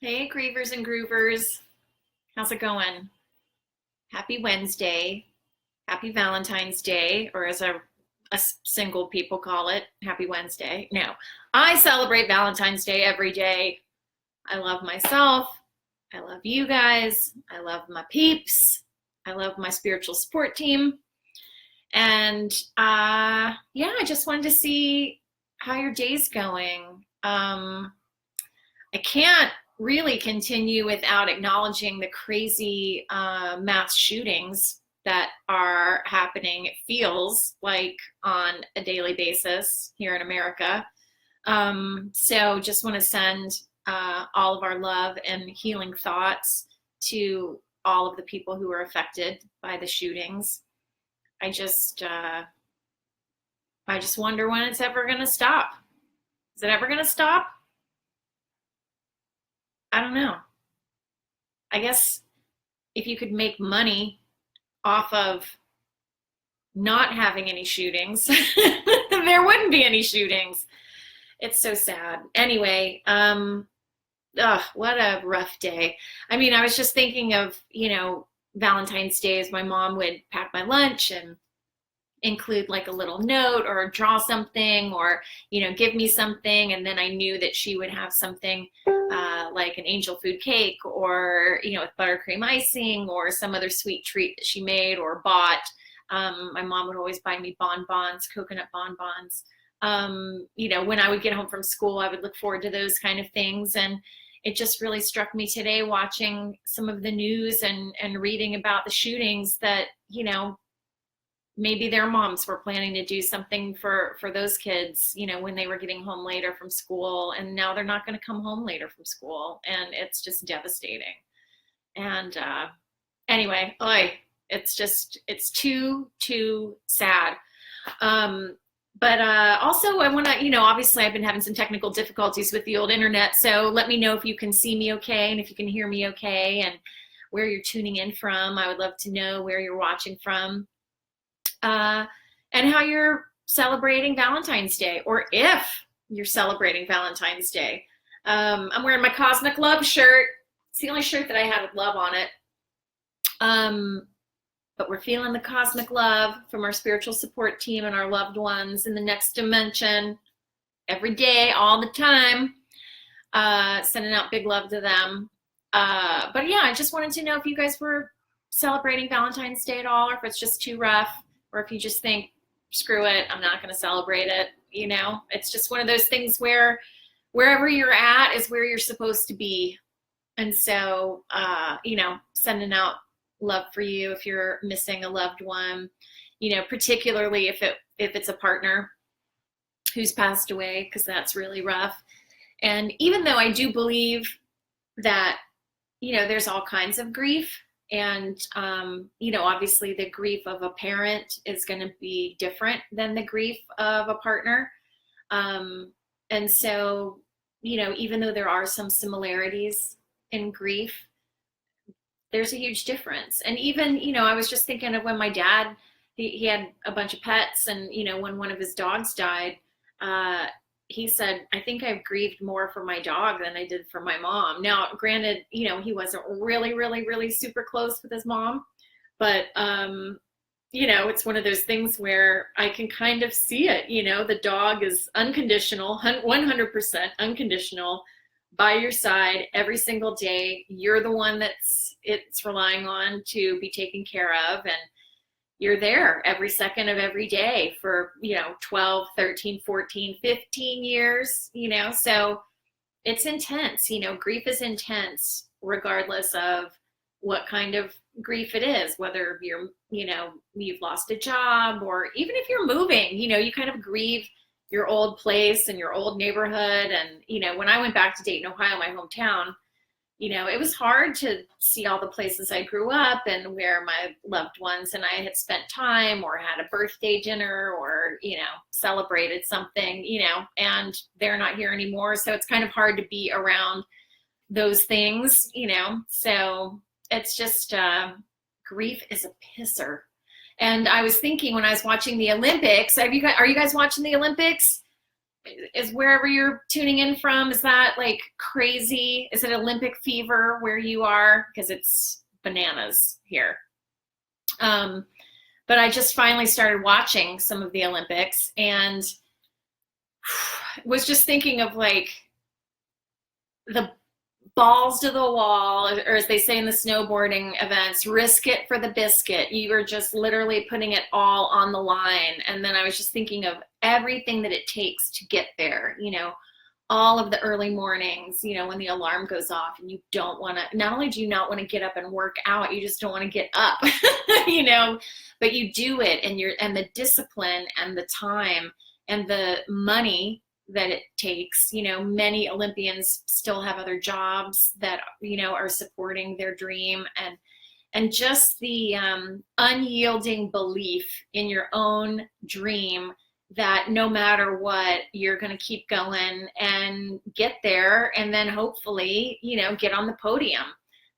Hey, Grievers and Groovers. How's it going? Happy Wednesday. Happy Valentine's Day, or as single people call it, Happy Wednesday. No, I celebrate Valentine's Day every day. I love myself. I love you guys. I love my peeps. I love my spiritual support team. And yeah, I just wanted to see how your day's going. I can't really continue without acknowledging the crazy mass shootings that are happening, it feels like, on a daily basis here in America. So just want to send all of our love and healing thoughts to all of the people who were affected by the shootings. I just, uh, I just wonder when it's ever going to stop. Is it ever going to stop? I don't know. I guess if you could make money off of not having any shootings, there wouldn't be any shootings. It's so sad. Anyway, what a rough day. I mean, I was just thinking of, Valentine's Day as my mom would pack my lunch and include like a little note or draw something or give me something, and then I knew that she would have something like an angel food cake or with buttercream icing or some other sweet treat that she made or bought. My mom would always buy me bonbons, coconut bonbons. When I would get home from school, I would look forward to those kind of things. And it just really struck me today watching some of the news and reading about the shootings that maybe their moms were planning to do something for those kids, when they were getting home later from school, and now they're not going to come home later from school, and it's just devastating. And anyway, it's too sad. But also I want to, obviously I've been having some technical difficulties with the old internet, so let me know if you can see me okay and if you can hear me okay and where you're tuning in from. I would love to know where you're watching from. And how you're celebrating Valentine's Day, or if you're celebrating Valentine's Day. I'm wearing my Cosmic Love shirt. It's the only shirt that I had with love on it. But we're feeling the cosmic love from our spiritual support team and our loved ones in the next dimension every day, all the time. Sending out big love to them. But yeah, I just wanted to know if you guys were celebrating Valentine's Day at all, or if it's just too rough, or if you just think, screw it, I'm not going to celebrate it. It's just one of those things where wherever you're at is where you're supposed to be. And so, sending out love for you if you're missing a loved one, particularly if it's a partner who's passed away, because that's really rough. And even though I do believe that, there's all kinds of grief, and obviously the grief of a parent is going to be different than the grief of a partner. And so, even though there are some similarities in grief, there's a huge difference. And even, I was just thinking of when my dad, he had a bunch of pets, and when one of his dogs died, he said, I think I've grieved more for my dog than I did for my mom. Now, granted, he wasn't really, really, really super close with his mom, but, it's one of those things where I can kind of see it. The dog is unconditional, 100% unconditional, by your side every single day. You're the one it's relying on to be taken care of, and you're there every second of every day for 12, 13, 14, 15 years. So it's intense. Grief is intense regardless of what kind of grief it is, whether you've lost a job, or even if you're moving, you kind of grieve your old place and your old neighborhood. And when I went back to Dayton, Ohio, my hometown, it was hard to see all the places I grew up and where my loved ones and I had spent time, or had a birthday dinner, or, celebrated something, and they're not here anymore. So it's kind of hard to be around those things, so it's just, grief is a pisser. And I was thinking when I was watching the Olympics, are you guys watching the Olympics? is wherever you're tuning in from, is that like crazy? Is it Olympic fever where you are? Because it's bananas here. But I just finally started watching some of the Olympics and was just thinking of like the balls to the wall, or as they say in the snowboarding events, risk it for the biscuit. You are just literally putting it all on the line. And then I was just thinking of everything that it takes to get there, you know, all of the early mornings, you know, when the alarm goes off and you don't want to, not only do you not want to get up and work out, you just don't want to get up, you know, but you do it, and the discipline and the time and the money that it takes. You know, many Olympians still have other jobs that, you know, are supporting their dream, and just the unyielding belief in your own dream that no matter what, you're going to keep going and get there, and then hopefully, you know, get on the podium.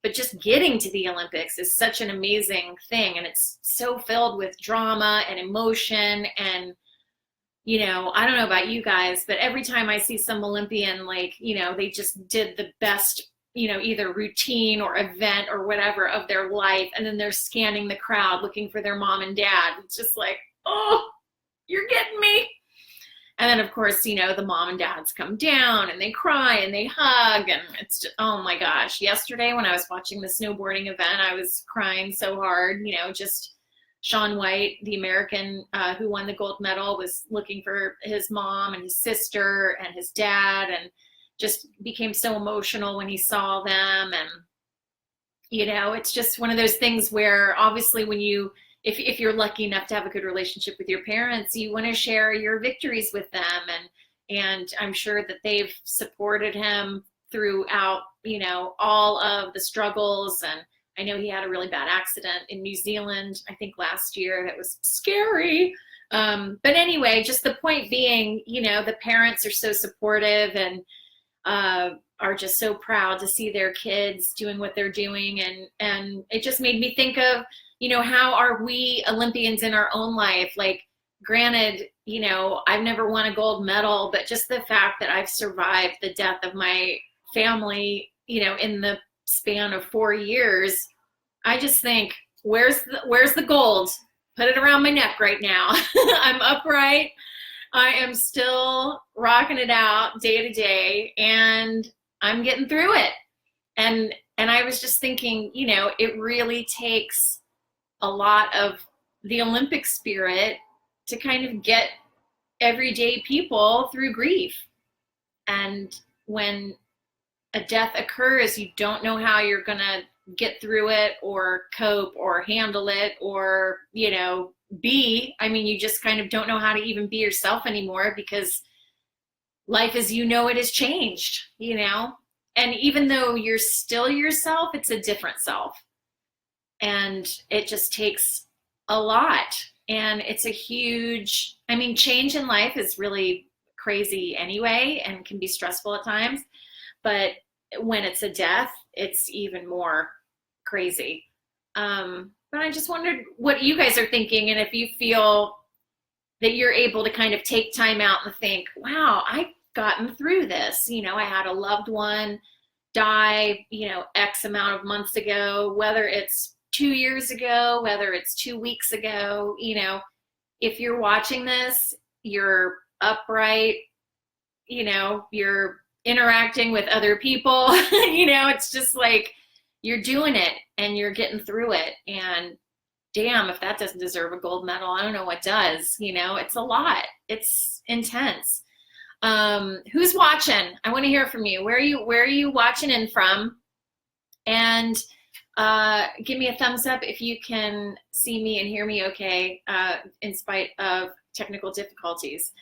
But just getting to the Olympics is such an amazing thing, and it's so filled with drama and emotion. And you know, I don't know about you guys, but every time I see some Olympian, like, you know, they just did the best, you know, either routine or event or whatever of their life, and then they're scanning the crowd looking for their mom and dad. It's just like, oh, you're getting me. And then, of course, you know, the mom and dads come down and they cry and they hug, and it's just, oh my gosh. Yesterday when I was watching the snowboarding event, I was crying so hard, you know, just Shaun White, the American who won the gold medal, was looking for his mom and his sister and his dad, and just became so emotional when he saw them. And, you know, it's just one of those things where obviously when you, if you're lucky enough to have a good relationship with your parents, you want to share your victories with them. And I'm sure that they've supported him throughout, you know, all of the struggles. And I know he had a really bad accident in New Zealand, I think last year, that was scary. But anyway, just the point being, you know, the parents are so supportive and are just so proud to see their kids doing what they're doing. And it just made me think of, you know, how are we Olympians in our own life? Like, granted, you know, I've never won a gold medal, but just the fact that I've survived the death of my family, you know, in the span of 4 years, I just think, where's the gold? Put it around my neck right now. I'm upright. I am still rocking it out day to day, and I'm getting through it. And I was just thinking, you know, it really takes a lot of the Olympic spirit to kind of get everyday people through grief. And when a death occurs, you don't know how you're going to get through it or cope or handle it or, you know, you just kind of don't know how to even be yourself anymore, because life as you know it has changed, you know? And even though you're still yourself, it's a different self. And it just takes a lot. And it's a huge, change in life is really crazy anyway and can be stressful at times. But when it's a death, it's even more crazy. But I just wondered what you guys are thinking, and if you feel that you're able to kind of take time out and think, wow, I've gotten through this. You know, I had a loved one die, you know, X amount of months ago, whether it's 2 years ago, whether it's 2 weeks ago. You know, if you're watching this, you're upright, you know, you're interacting with other people, you know, it's just like you're doing it and you're getting through it. And damn, if that doesn't deserve a gold medal, I don't know what does. You know, it's a lot. It's intense. Who's watching? I want to hear from you. Where are you watching in from? And give me a thumbs up if you can see me and hear me okay, in spite of technical difficulties.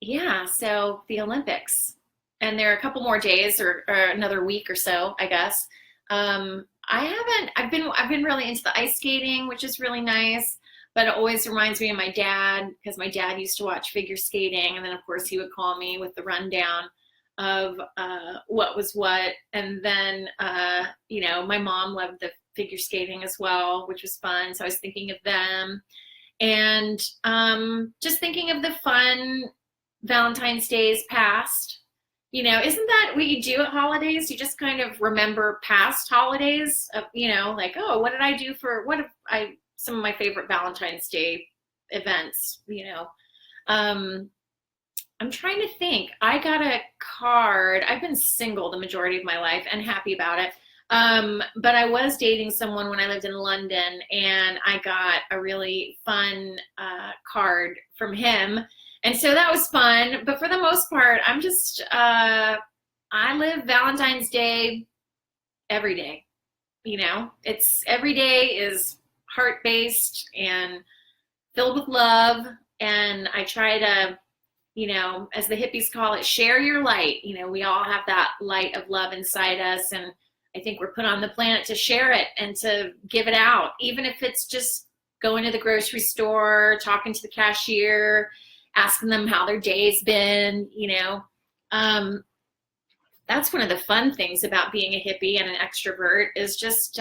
Yeah, so the Olympics, and there are a couple more days or another week or so, I guess. I've been really into the ice skating, which is really nice, but it always reminds me of my dad, because my dad used to watch figure skating, and then of course he would call me with the rundown of what was what. And then you know, my mom loved the figure skating as well, which was fun, so I was thinking of them. And just thinking of the fun Valentine's days past. You know, isn't that what you do at holidays? You just kind of remember past holidays of, you know, like, oh, what did I do for, some of my favorite Valentine's Day events, you know. I'm trying to think. I got a card. I've been single the majority of my life and happy about it. But I was dating someone when I lived in London, and I got a really fun card from him. And so that was fun. But for the most part, I'm just, I live Valentine's Day every day. You know, it's every day is heart-based and filled with love. And I try to, you know, as the hippies call it, share your light. You know, we all have that light of love inside us. And I think we're put on the planet to share it and to give it out, even if it's just going to the grocery store, talking to the cashier, asking them how their day's been, you know. That's one of the fun things about being a hippie and an extrovert is just,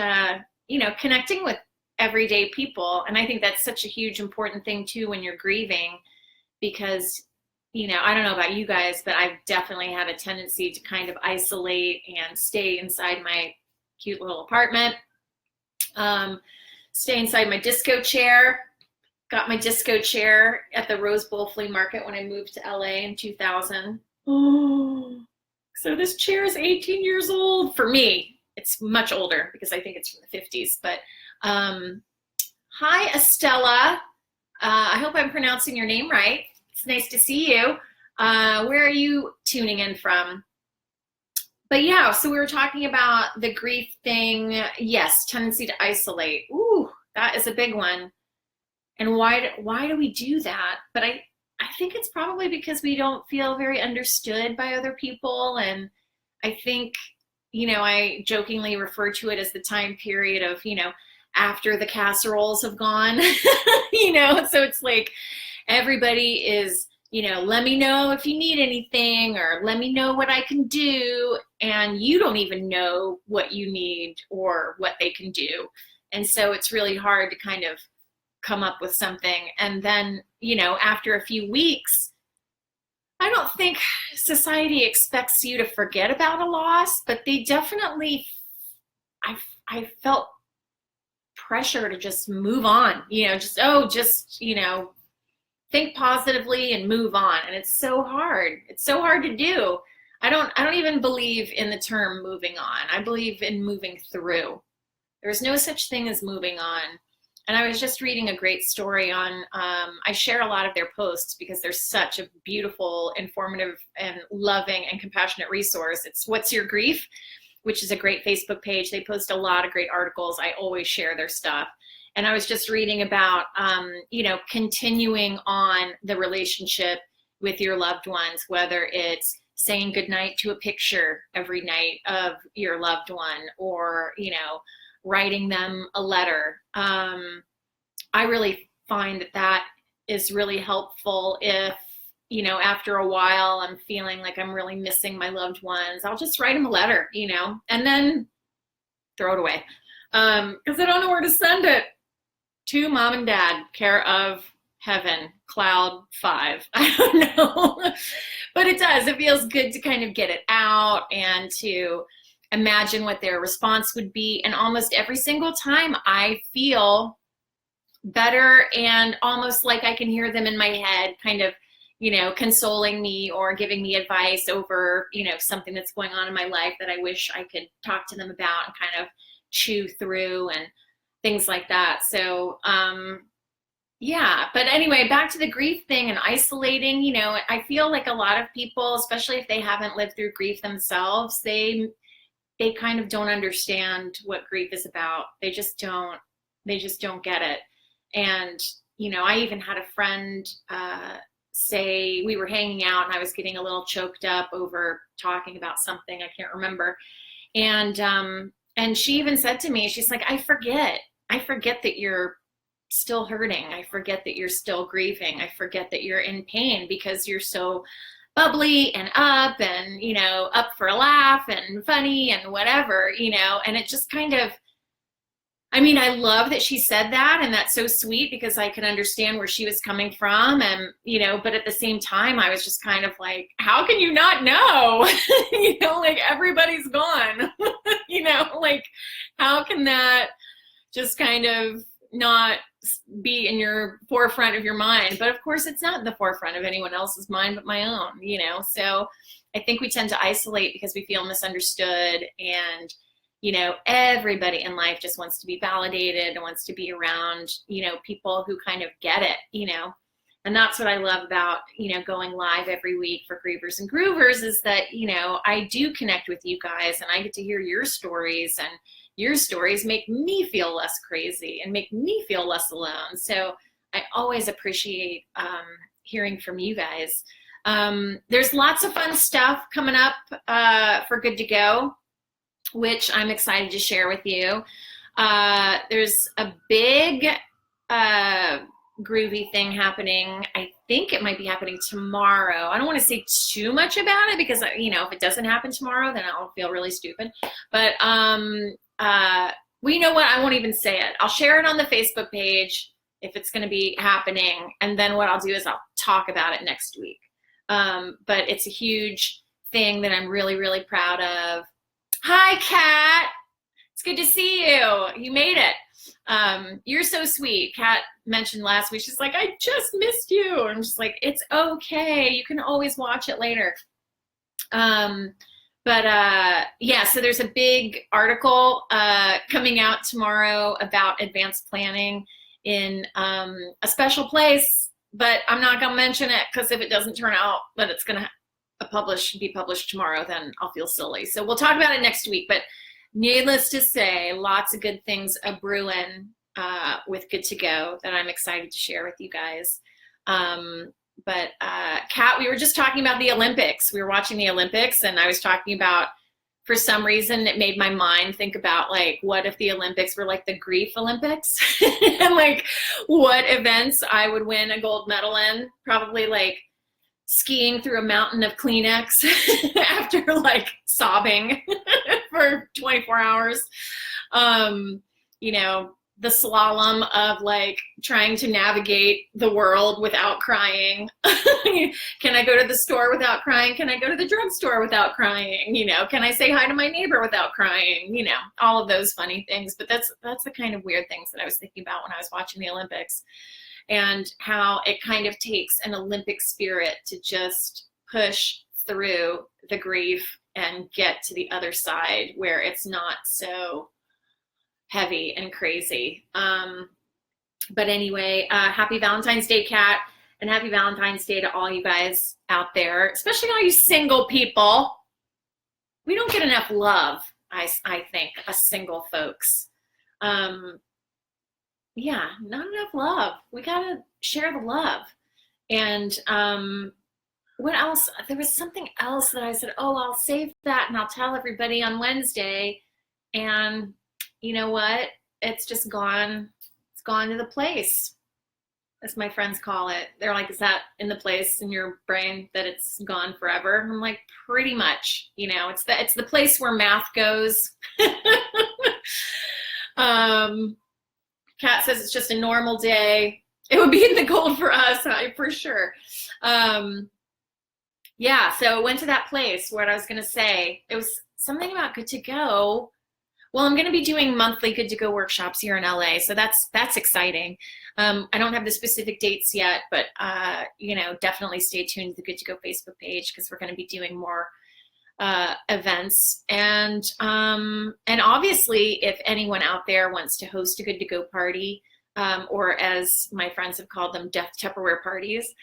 you know, connecting with everyday people. And I think that's such a huge important thing too when you're grieving, because, you know, I don't know about you guys, but I've definitely had a tendency to kind of isolate and stay inside my cute little apartment, stay inside my disco chair. Got my disco chair at the Rose Bowl Flea Market when I moved to LA in 2000. Oh, so this chair is 18 years old for me. It's much older because I think it's from the 50s. But hi, Estella. I hope I'm pronouncing your name right. It's nice to see you. Where are you tuning in from? But yeah, so we were talking about the grief thing. Yes, tendency to isolate. Ooh, that is a big one. And why do we do that? But I think it's probably because we don't feel very understood by other people. And I think, you know, I jokingly refer to it as the time period of, you know, after the casseroles have gone, you know, so it's like everybody is, you know, let me know if you need anything or let me know what I can do. And you don't even know what you need or what they can do. And so it's really hard to kind of come up with something. And then, you know, after a few weeks, I don't think society expects you to forget about a loss, but they definitely, I felt pressure to just move on, you know, just, you know, think positively and move on. And it's so hard. It's so hard to do. I don't even believe in the term moving on. I believe in moving through. There's no such thing as moving on. And I was just reading a great story on, I share a lot of their posts because they're such a beautiful, informative, and loving and compassionate resource. It's What's Your Grief, which is a great Facebook page. They post a lot of great articles. I always share their stuff. And I was just reading about, you know, continuing on the relationship with your loved ones, whether it's saying goodnight to a picture every night of your loved one or, you know, writing them a letter. I really find that is really helpful if, you know, after a while I'm feeling like I'm really missing my loved ones. I'll just write them a letter, you know, and then throw it away. Because I don't know where to send it. To Mom and Dad, care of Heaven, Cloud 5. I don't know. But it does. It feels good to kind of get it out and to imagine what their response would be. And almost every single time I feel better and almost like I can hear them in my head kind of, you know, consoling me or giving me advice over, you know, something that's going on in my life that I wish I could talk to them about and kind of chew through and things like that. So, yeah, but anyway, back to the grief thing and isolating, you know, I feel like a lot of people, especially if they haven't lived through grief themselves, they kind of don't understand what grief is about. They just don't get it. And, you know, I even had a friend say, we were hanging out and I was getting a little choked up over talking about something, I can't remember. And she even said to me, she's like, I forget that you're still hurting. I forget that you're still grieving. I forget that you're in pain because you're so bubbly and up and, you know, up for a laugh and funny and whatever, you know, and it just kind of, I mean, I love that she said that, and that's so sweet because I can understand where she was coming from, and but at the same time, I was just kind of like, how can you not know? Like everybody's gone. Like how can that just kind of not be in your forefront of your mind? But of course, it's not in the forefront of anyone else's mind but my own. So I think we tend to isolate because we feel misunderstood, and everybody in life just wants to be validated and wants to be around, people who kind of get it, and that's what I love about, going live every week for Grievers and Groovers is that, I do connect with you guys and I get to hear your stories, and your stories make me feel less crazy and make me feel less alone. So I always appreciate hearing from you guys. There's lots of fun stuff coming up for Good to Go, which I'm excited to share with you. There's a big groovy thing happening. I think it might be happening tomorrow. I don't want to say too much about it because, if it doesn't happen tomorrow, then I'll feel really stupid. But well, you know what? I won't even say it. I'll share it on the Facebook page if it's going to be happening. And then what I'll do is I'll talk about it next week. But it's a huge thing that I'm really, really proud of. Hi, Kat. It's good to see you. You made it. You're so sweet. Kat mentioned last week, she's like, I just missed you. I'm just like, it's okay. You can always watch it later. Yeah, so there's a big article coming out tomorrow about advanced planning in a special place, but I'm not going to mention it because if it doesn't turn out that it's going to be published tomorrow, then I'll feel silly. So we'll talk about it next week. But needless to say, lots of good things a brewing with Good to Go that I'm excited to share with you guys. But Kat, we were just talking about the Olympics. We were watching the Olympics, and I was talking about, for some reason, it made my mind think about, like, what if the Olympics were like the grief Olympics? And like what events I would win a gold medal in. Probably like skiing through a mountain of Kleenex after like sobbing for 24 hours. The slalom of like trying to navigate the world without crying. Can I go to the store without crying? Can I go to the drugstore without crying? Can I say hi to my neighbor without crying? All of those funny things. But that's the kind of weird things that I was thinking about when I was watching the Olympics, and how it kind of takes an Olympic spirit to just push through the grief and get to the other side where it's not so heavy and crazy. But anyway, happy Valentine's Day, Kat, and happy Valentine's Day to all you guys out there, especially all you single people. We don't get enough love, I think, us single folks. Yeah, not enough love. We gotta share the love. And what else? There was something else that I said, oh, I'll save that and I'll tell everybody on Wednesday. And you know what? It's just gone. It's gone to the place, as my friends call it. They're like, is that in the place in your brain that it's gone forever? I'm like, pretty much. It's the place where math goes. Kat says it's just a normal day. It would be in the gold for us, for sure. Yeah, so went to that place. What I was going to say, it was something about Good to Go. Well, I'm going to be doing monthly Good to Go workshops here in LA, so that's exciting. I don't have the specific dates yet, but definitely stay tuned to the Good to Go Facebook page because we're going to be doing more events. And obviously, if anyone out there wants to host a Good to Go party, or as my friends have called them, death Tupperware parties,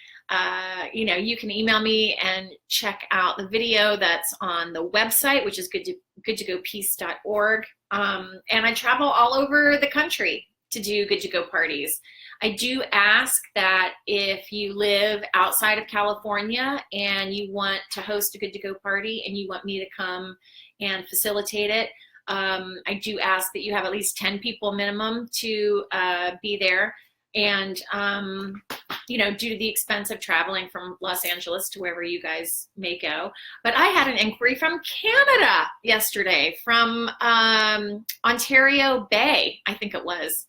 you can email me and check out the video that's on the website, which is goodtogopeace.org. And I travel all over the country to do Good to Go parties. I do ask that if you live outside of California and you want to host a Good to Go party and you want me to come and facilitate it, I do ask that you have at least 10 people minimum to be there. And due to the expense of traveling from Los Angeles to wherever you guys may go. But I had an inquiry from Canada yesterday, from Ontario Bay, I think it was.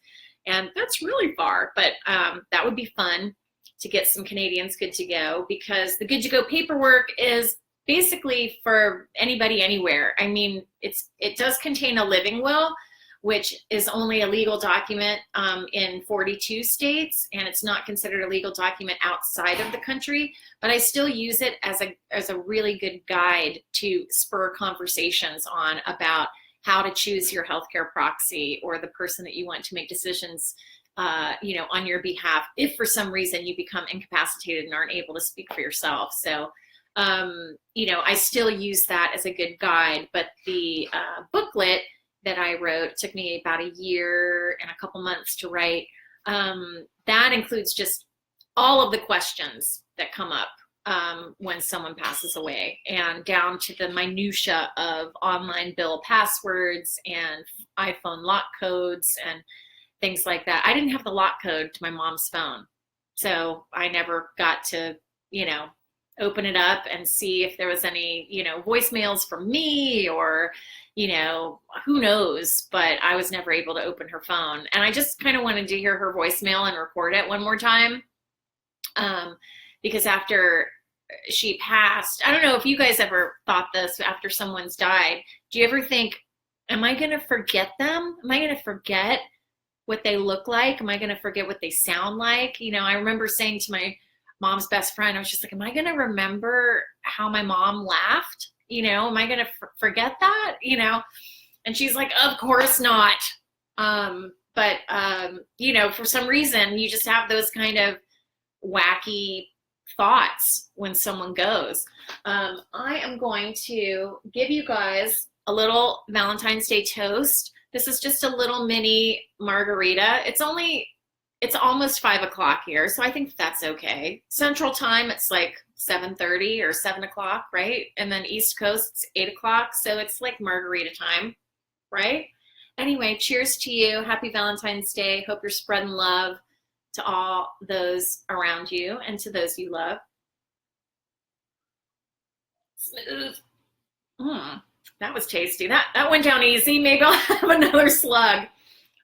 And that's really far, but that would be fun to get some Canadians good to go, because the good to go paperwork is basically for anybody anywhere. I mean, it does contain a living will, which is only a legal document in 42 states, and it's not considered a legal document outside of the country, but I still use it as a really good guide to spur conversations on about how to choose your healthcare proxy, or the person that you want to make decisions on your behalf if for some reason you become incapacitated and aren't able to speak for yourself. So I still use that as a good guide. But the booklet that I wrote took me about a year and a couple months to write. That includes just all of the questions that come up when someone passes away, and down to the minutia of online bill passwords and iPhone lock codes and things like that. I didn't have the lock code to my mom's phone, so I never got to, open it up and see if there was any, voicemails from me, or, who knows, but I was never able to open her phone. And I just kind of wanted to hear her voicemail and record it one more time. Because after she passed, I don't know if you guys ever thought this after someone's died. Do you ever think, am I going to forget them? Am I going to forget what they look like? Am I going to forget what they sound like? I remember saying to my mom's best friend, I was just like, am I going to remember how my mom laughed? Am I going to forget that? And she's like, of course not. But for some reason, you just have those kind of wacky thoughts when someone goes. I am going to give you guys a little Valentine's Day toast. This is just a little mini margarita. It's almost 5 o'clock here, so I think that's okay. Central time, it's like 7:30 or 7 o'clock, right? And then East Coast, it's 8 o'clock, so it's like margarita time, right? Anyway, cheers to you. Happy Valentine's Day. Hope you're spreading love to all those around you and to those you love. Smooth. That was tasty. That went down easy. Maybe I'll have another slug.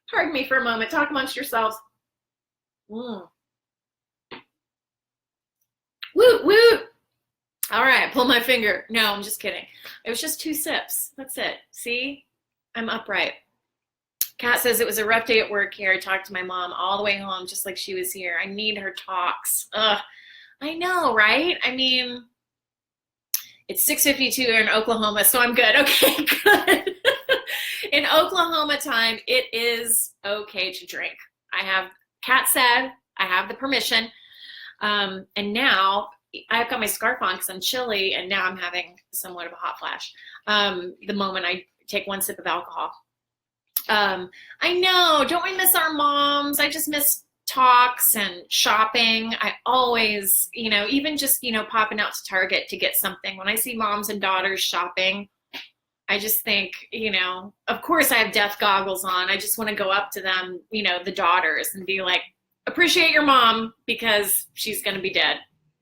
Pardon me for a moment. Talk amongst yourselves. Woot, woot. All right, pull my finger. No, I'm just kidding. It was just 2 sips. That's it. See? I'm upright. Kat says, it was a rough day at work here. I talked to my mom all the way home, just like she was here. I need her talks. Ugh. I know, right? I mean, it's 6:52 in Oklahoma, so I'm good. Okay, good. In Oklahoma time, it is okay to drink. Kat said I have the permission. And now I've got my scarf on because I'm chilly, and now I'm having somewhat of a hot flash the moment I take 1 sip of alcohol. I know, don't we miss our moms? I just miss talks and shopping. I always, even just, popping out to Target to get something. When I see moms and daughters shopping, I just think, of course I have death goggles on. I just want to go up to them, the daughters, and be like, appreciate your mom because she's going to be dead.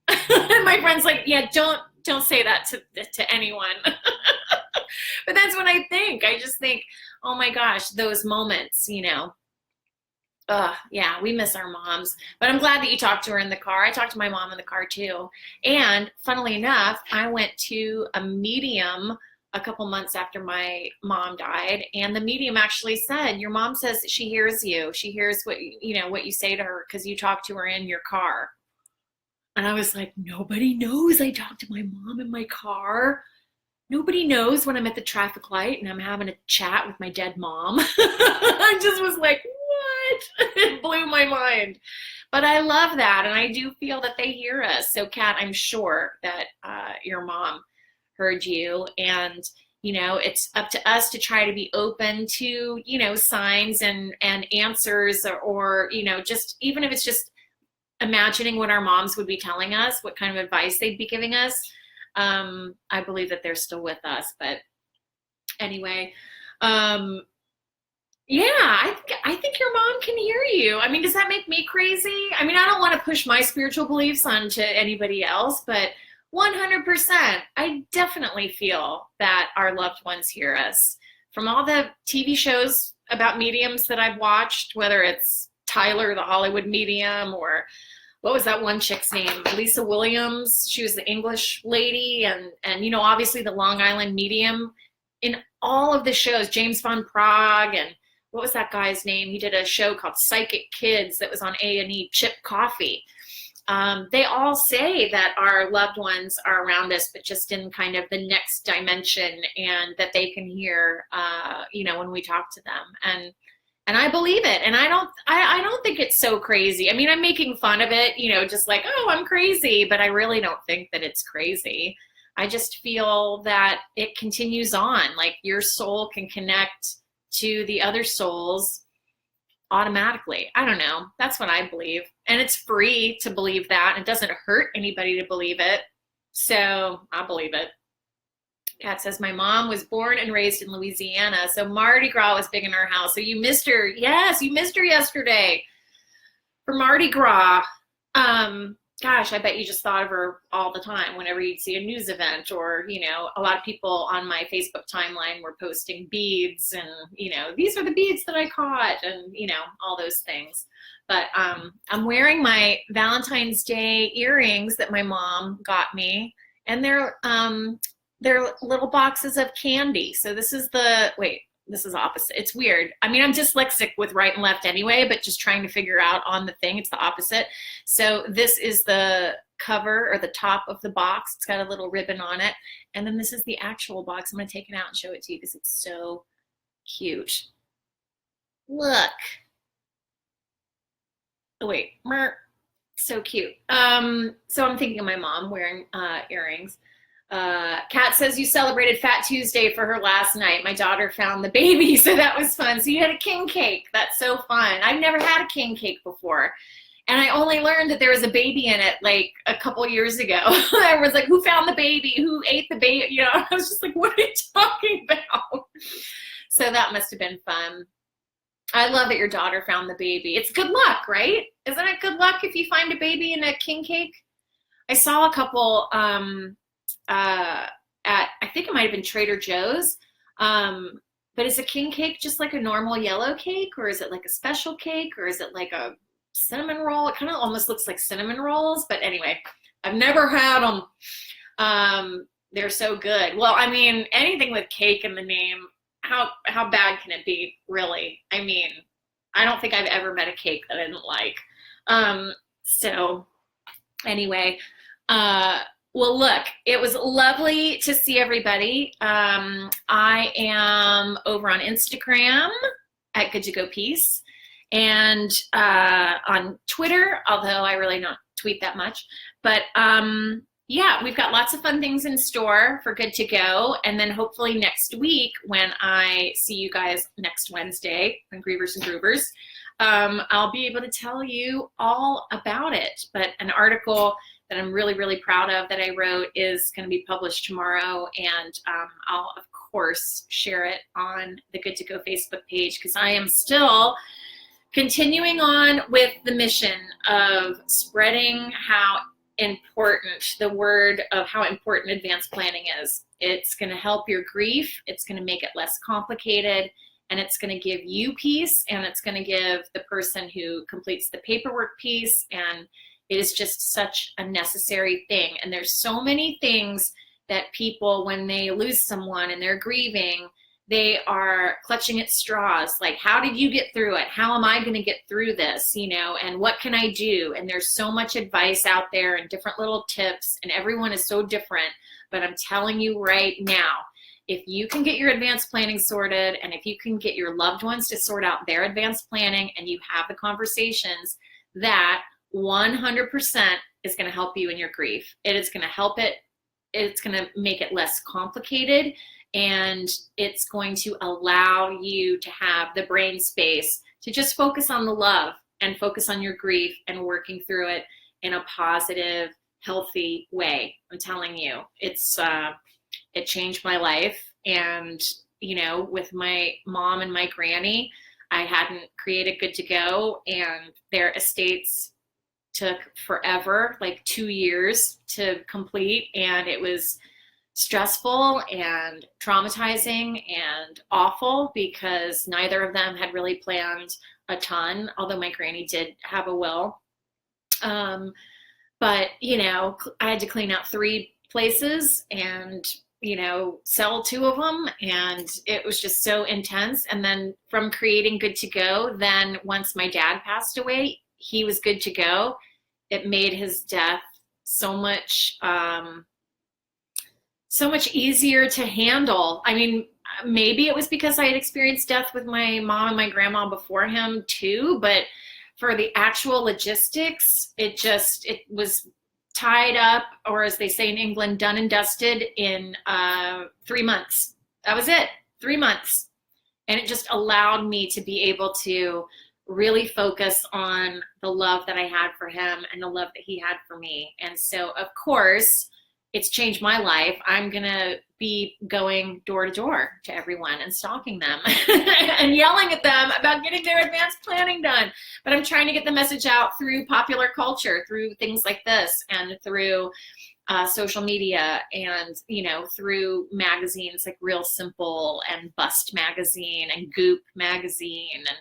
And my friend's like, yeah, don't say that to anyone. But that's what I think. I just think, oh my gosh, those moments, yeah, we miss our moms. But I'm glad that you talked to her in the car. I talked to my mom in the car too. And funnily enough, I went to a medium a couple months after my mom died, and the medium actually said, your mom says that she hears you. She hears what you say to her because you talk to her in your car. And I was like, nobody knows I talk to my mom in my car. Nobody knows when I'm at the traffic light and I'm having a chat with my dead mom. I just was like, what? It blew my mind. But I love that, and I do feel that they hear us. So Kat, I'm sure that your mom heard you, and it's up to us to try to be open to signs and answers, or just even if it's just imagining what our moms would be telling us, what kind of advice they'd be giving us. I believe that they're still with us. But anyway, Yeah, I think your mom can hear you. I mean, does that make me crazy? I mean, I don't want to push my spiritual beliefs onto anybody else, but 100%, I definitely feel that our loved ones hear us. From all the TV shows about mediums that I've watched, whether it's Tyler, the Hollywood medium, or what was that one chick's name? Lisa Williams. She was the English lady, and obviously the Long Island medium. In all of the shows, James Van Prague, and what was that guy's name? He did a show called Psychic Kids that was on A&E, Chip Coffee. They all say that our loved ones are around us, but just in kind of the next dimension, and that they can hear, when we talk to them. And I believe it. And I don't think it's so crazy. I mean, I'm making fun of it, just like, oh, I'm crazy, but I really don't think that it's crazy. I just feel that it continues on. Like your soul can connect to the other souls automatically. I don't know. That's what I believe. And it's free to believe that. It doesn't hurt anybody to believe it. So I believe it. Kat says, my mom was born and raised in Louisiana, so Mardi Gras was big in our house. So you missed her. Yes, you missed her yesterday for Mardi Gras. Gosh, I bet you just thought of her all the time whenever you'd see a news event, or, a lot of people on my Facebook timeline were posting beads and, these are the beads that I caught, and, all those things. But I'm wearing my Valentine's Day earrings that my mom got me, and they're little boxes of candy. So this is this is opposite. It's weird. I mean, I'm dyslexic with right and left anyway, but just trying to figure out on the thing, it's the opposite. So this is the cover or the top of the box. It's got a little ribbon on it. And then this is the actual box. I'm going to take it out and show it to you because it's so cute. Look. Oh, wait. So cute. So I'm thinking of my mom wearing earrings. Kat says you celebrated Fat Tuesday for her last night. My daughter found the baby, so that was fun. So you had a king cake. That's so fun. I've never had a king cake before. And I only learned that there was a baby in it like a couple years ago. I was like, who found the baby? Who ate the baby? I was just like, what are you talking about? So that must have been fun. I love that your daughter found the baby. It's good luck, right? Isn't it good luck if you find a baby in a king cake? I saw a couple at, I think it might have been Trader Joe's. But is a king cake just like a normal yellow cake, or is it like a special cake, or is it like a cinnamon roll? It kind of almost looks like cinnamon rolls, but anyway, I've never had them. They're so good. Well, I mean, anything with cake in the name, how bad can it be, really? I mean, I don't think I've ever met a cake that I didn't like. So anyway, well, look, it was lovely to see everybody. I am over on Instagram at Good to Go Peace, and on Twitter, although I really don't tweet that much. But yeah, we've got lots of fun things in store for Good to Go. And then hopefully next week, when I see you guys next Wednesday on Grievers and Groovers, I'll be able to tell you all about it. But an article that I'm really, really proud of that I wrote is going to be published tomorrow. And I'll, of course, share it on the Good to Go Facebook page, because I am still continuing on with the mission of spreading how important, the word of how important advanced planning is. It's going to help your grief. It's going to make it less complicated. And it's going to give you peace. And it's going to give the person who completes the paperwork peace. And it is just such a necessary thing. And there's so many things that people, when they lose someone and they're grieving, they are clutching at straws. Like, how did you get through it? How am I going to get through this? And what can I do? And there's so much advice out there and different little tips, and everyone is so different. But I'm telling you right now, if you can get your advanced planning sorted, and if you can get your loved ones to sort out their advanced planning, and you have the conversations, that 100% is going to help you in your grief. It is going to help it. It's going to make it less complicated, and it's going to allow you to have the brain space to just focus on the love and focus on your grief and working through it in a positive, healthy way. I'm telling you, it changed my life. And, with my mom and my granny, I hadn't created Good to Go, and their estates took forever, like 2 years to complete. And it was stressful and traumatizing and awful because neither of them had really planned a ton, although my granny did have a will. But, I had to clean out 3 places and, sell 2 of them. And it was just so intense. And then from creating Good to Go, then once my dad passed away, he was good to go. It made his death so much easier to handle. I mean, maybe it was because I had experienced death with my mom and my grandma before him too, but for the actual logistics, it was tied up, or as they say in England, done and dusted in 3 months. That was it, 3 months. And it just allowed me to be able to really focus on the love that I had for him and the love that he had for me. And so, of course, it's changed my life. I'm going to be going door to door to everyone and stalking them and yelling at them about getting their advanced planning done. But I'm trying to get the message out through popular culture, through things like this, and through social media, and, through magazines like Real Simple and Bust Magazine and Goop Magazine and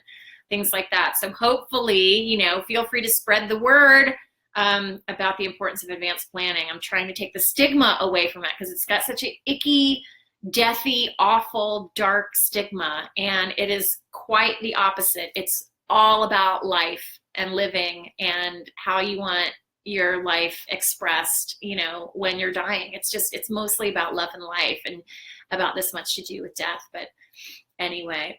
things like that. So hopefully, feel free to spread the word about the importance of advanced planning. I'm trying to take the stigma away from it because it's got such an icky, deathy, awful, dark stigma. And it is quite the opposite. It's all about life and living and how you want your life expressed, when you're dying. It's mostly about love and life, and about this much to do with death. But anyway,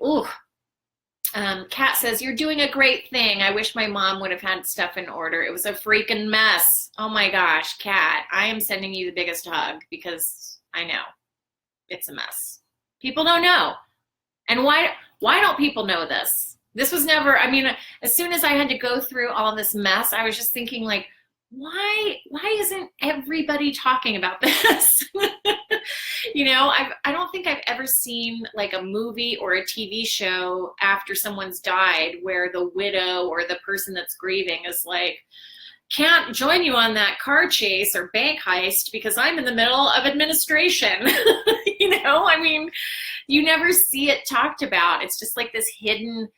Kat says, you're doing a great thing. I wish my mom would have had stuff in order. It was a freaking mess. Oh my gosh, Kat, I am sending you the biggest hug because I know it's a mess. People don't know. And why don't people know this? This was never, as soon as I had to go through all this mess, I was just thinking like, why isn't everybody talking about this? I don't think I've ever seen like a movie or a TV show after someone's died where the widow or the person that's grieving is like, can't join you on that car chase or bank heist because I'm in the middle of administration. You never see it talked about. It's just like this hidden,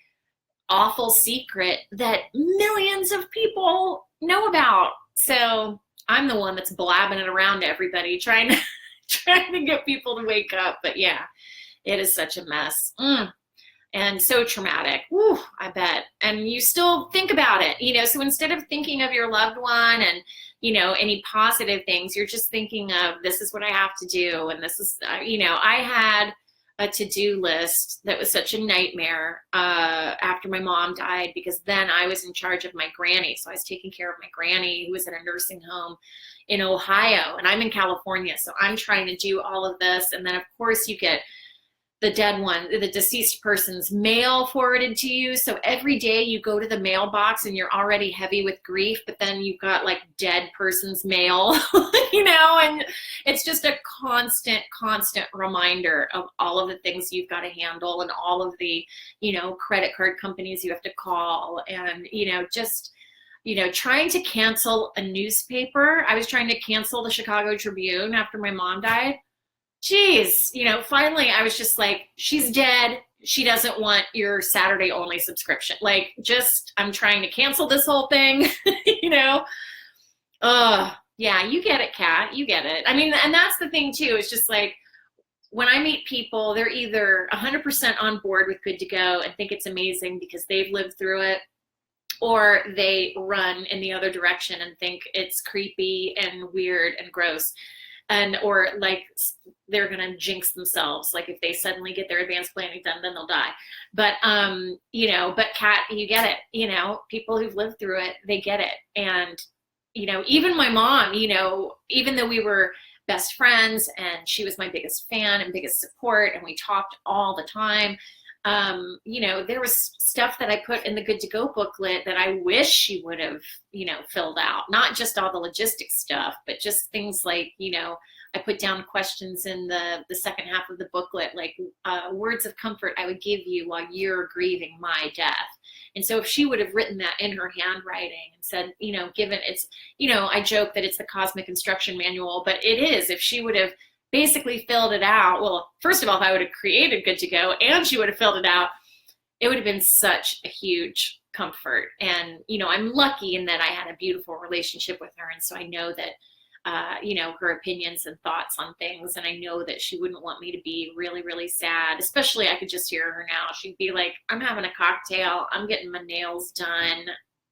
awful secret that millions of people know about. So I'm the one that's blabbing it around to everybody, trying to get people to wake up. But yeah, it is such a mess. And so traumatic. Woo, I bet. And you still think about it, so instead of thinking of your loved one and, any positive things, you're just thinking of, this is what I have to do. And this is, I had a to-do list that was such a nightmare after my mom died, because then I was in charge of my granny. So I was taking care of my granny, who was in a nursing home in Ohio, and I'm in California. So I'm trying to do all of this. And then of course you get the deceased person's mail forwarded to you. So every day you go to the mailbox and you're already heavy with grief, but then you've got like dead person's mail, and it's just a constant reminder of all of the things you've got to handle and all of the, credit card companies you have to call, and, trying to cancel a newspaper. I was trying to cancel the Chicago Tribune after my mom died. Geez, finally I was just like, she's dead. She doesn't want your Saturday only subscription. Like, I'm trying to cancel this whole thing, yeah, you get it, Kat, you get it. And that's the thing too. It's just like, when I meet people, they're either 100% on board with Good to Go and think it's amazing because they've lived through it, or they run in the other direction and think it's creepy and weird and gross. Or like they're going to jinx themselves. Like if they suddenly get their advanced planning done, then they'll die. But, but Kat, you get it, people who've lived through it, they get it. And, even my mom, even though we were best friends and she was my biggest fan and biggest support, and we talked all the time, there was stuff that I put in the Good to Go booklet that I wish she would have, filled out. Not just all the logistics stuff, but just things like, I put down questions in the second half of the booklet, like words of comfort I would give you while you're grieving my death. And so if she would have written that in her handwriting and said, you know, given it's, you know, I joke that it's the cosmic instruction manual, but it is. If she would have basically filled it out, well, first of all, if I would have created Good to Go and she would have filled it out, it would have been such a huge comfort. And, you know, I'm lucky in that I had a beautiful relationship with her. And so I know that, you know, her opinions and thoughts on things. And I know that she wouldn't want me to be really, really sad. Especially, I could just hear her now. She'd be like, I'm having a cocktail. I'm getting my nails done.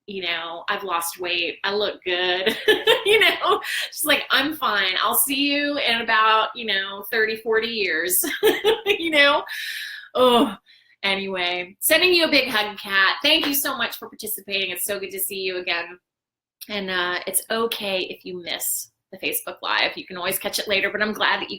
You know, I've lost weight. I look good. You know, she's like, I'm fine. I'll see you in about, you know, 30, 40 years, you know? Oh, anyway, sending you a big hug, Kat. Thank you so much for participating. It's so good to see you again. And it's okay if you miss the Facebook Live. You can always catch it later, but I'm glad that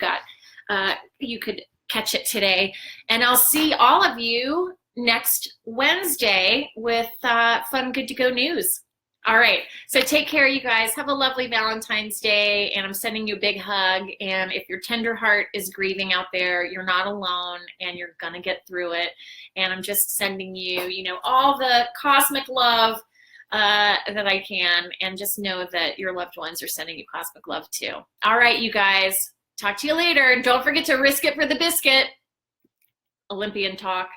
you could catch it today. And I'll see all of you next Wednesday with fun Good to Go news. All right, so take care, you guys. Have a lovely Valentine's Day, and I'm sending you a big hug. And if your tender heart is grieving out there, you're not alone, and you're gonna get through it. And I'm just sending you, you know, all the cosmic love that I can, and just know that your loved ones are sending you cosmic love too. All right, you guys, talk to you later. Don't forget to risk it for the biscuit. Olympian talk.